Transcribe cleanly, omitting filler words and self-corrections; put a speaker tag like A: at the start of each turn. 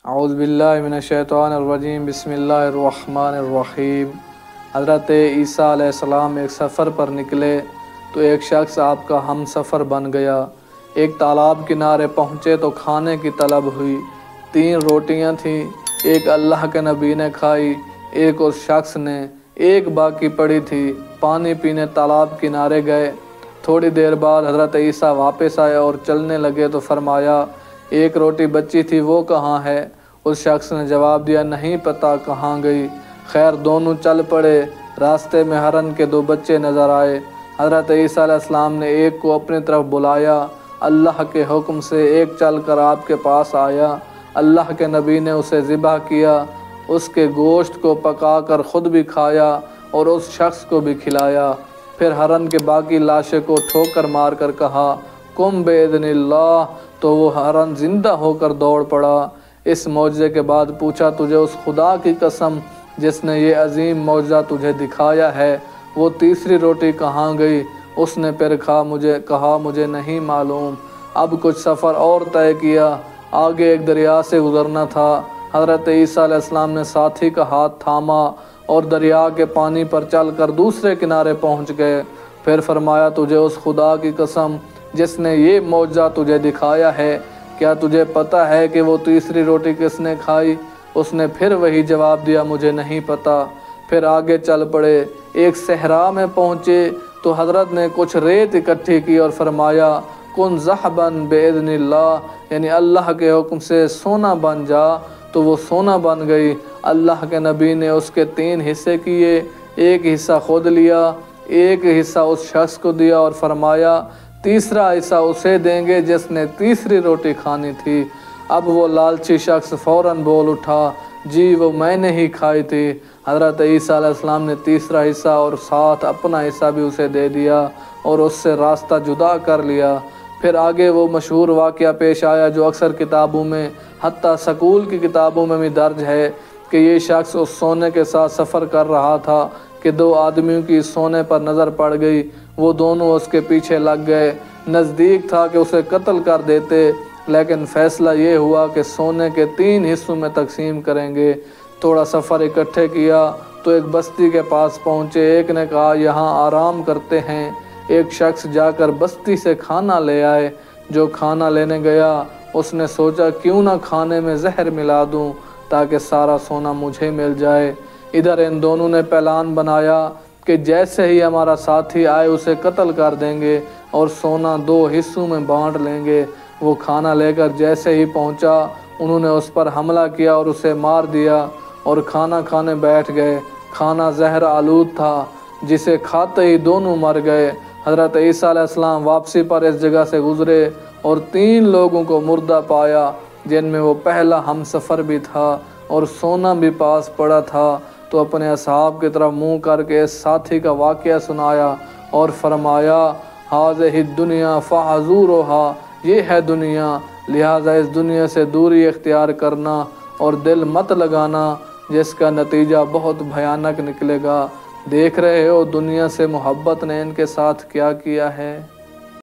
A: اعوذ باللہ من الشیطان الرجیم، بسم اللہ الرحمن الرحیم۔ حضرت عیسیٰ علیہ السلام ایک سفر پر نکلے تو ایک شخص آپ کا ہم سفر بن گیا۔ ایک تالاب کنارے پہنچے تو کھانے کی طلب ہوئی۔ 3 روٹیاں تھیں، ایک اللہ کے نبی نے کھائی، ایک اس شخص نے، ایک باقی پڑی تھی۔ پانی پینے تالاب کنارے گئے۔ تھوڑی دیر بعد حضرت عیسیٰ واپس آئے اور چلنے لگے تو فرمایا، ایک روٹی بچی تھی، وہ کہاں ہے؟ اس شخص نے جواب دیا، نہیں پتہ کہاں گئی۔ خیر دونوں چل پڑے۔ راستے میں ہرن کے 2 بچے نظر آئے۔ حضرت عیسیٰ علیہ السلام نے ایک کو اپنی طرف بلایا۔ اللہ کے حکم سے ایک چل کر آپ کے پاس آیا۔ اللہ کے نبی نے اسے ذبح کیا، اس کے گوشت کو پکا کر خود بھی کھایا اور اس شخص کو بھی کھلایا۔ پھر ہرن کے باقی لاشیں کو ٹھوکر مار کر کہا، قم بإذن اللہ، تو وہ ہرن زندہ ہو کر دوڑ پڑا۔ اس معجزے کے بعد پوچھا، تجھے اس خدا کی قسم جس نے یہ عظیم معجزہ تجھے دکھایا ہے، وہ تیسری روٹی کہاں گئی؟ اس نے پھر کہا مجھے نہیں معلوم۔ اب کچھ سفر اور طے کیا، آگے ایک دریا سے گزرنا تھا۔ حضرت عیسیٰ علیہ السلام نے ساتھی کا ہاتھ تھاما اور دریا کے پانی پر چل کر دوسرے کنارے پہنچ گئے۔ پھر فرمایا، تجھے اس خدا کی قسم جس نے یہ معجزہ تجھے دکھایا ہے، کیا تجھے پتہ ہے کہ وہ تیسری روٹی کس نے کھائی؟ اس نے پھر وہی جواب دیا، مجھے نہیں پتہ۔ پھر آگے چل پڑے۔ ایک صحرا میں پہنچے تو حضرت نے کچھ ریت اکٹھی کی اور فرمایا، کن ذہباً بإذن اللہ، یعنی اللہ کے حکم سے سونا بن جا، تو وہ سونا بن گئی۔ اللہ کے نبی نے اس کے 3 حصے کیے، ایک حصہ خود لیا، ایک حصہ اس شخص کو دیا اور فرمایا، تیسرا حصہ اسے دیں گے جس نے تیسری روٹی کھانی تھی۔ اب وہ لالچی شخص فوراً بول اٹھا، جی وہ میں نے ہی کھائی تھی۔ حضرت عیسیٰ علیہ السلام نے تیسرا حصہ اور ساتھ اپنا حصہ بھی اسے دے دیا اور اس سے راستہ جدا کر لیا۔ پھر آگے وہ مشہور واقعہ پیش آیا جو اکثر کتابوں میں، حتیٰ سکول کی کتابوں میں بھی درج ہے، کہ یہ شخص اس سونے کے ساتھ سفر کر رہا تھا کہ 2 آدمیوں کی سونے پر نظر پڑ گئی۔ وہ دونوں اس کے پیچھے لگ گئے۔ نزدیک تھا کہ اسے قتل کر دیتے، لیکن فیصلہ یہ ہوا کہ سونے کے 3 حصوں میں تقسیم کریں گے۔ تھوڑا سفر اکٹھے کیا تو ایک بستی کے پاس پہنچے۔ ایک نے کہا، یہاں آرام کرتے ہیں۔ ایک شخص جا کر بستی سے کھانا لے آئے۔ جو کھانا لینے گیا، اس نے سوچا کیوں نہ کھانے میں زہر ملا دوں تاکہ سارا سونا مجھے مل جائے۔ ادھر ان دونوں نے پلان بنایا کہ جیسے ہی ہمارا ساتھی آئے اسے قتل کر دیں گے اور سونا 2 حصوں میں بانٹ لیں گے۔ وہ کھانا لے کر جیسے ہی پہنچا، انہوں نے اس پر حملہ کیا اور اسے مار دیا اور کھانا کھانے بیٹھ گئے۔ کھانا زہر آلود تھا، جسے کھاتے ہی دونوں مر گئے۔ حضرت عیسیٰ علیہ السلام واپسی پر اس جگہ سے گزرے اور 3 لوگوں کو مردہ پایا، جن میں وہ پہلا ہم سفر بھی تھا اور سونا بھی پاس پڑا تھا۔ تو اپنے اصحاب کی طرف منہ کر کے اس ساتھی کا واقعہ سنایا اور فرمایا، ہذہ الدنیا فاحذروھا، یہ ہے دنیا، لہٰذا اس دنیا سے دوری اختیار کرنا اور دل مت لگانا، جس کا نتیجہ بہت بھیانک نکلے گا۔ دیکھ رہے ہو دنیا سے محبت نے ان کے ساتھ کیا کیا ہے۔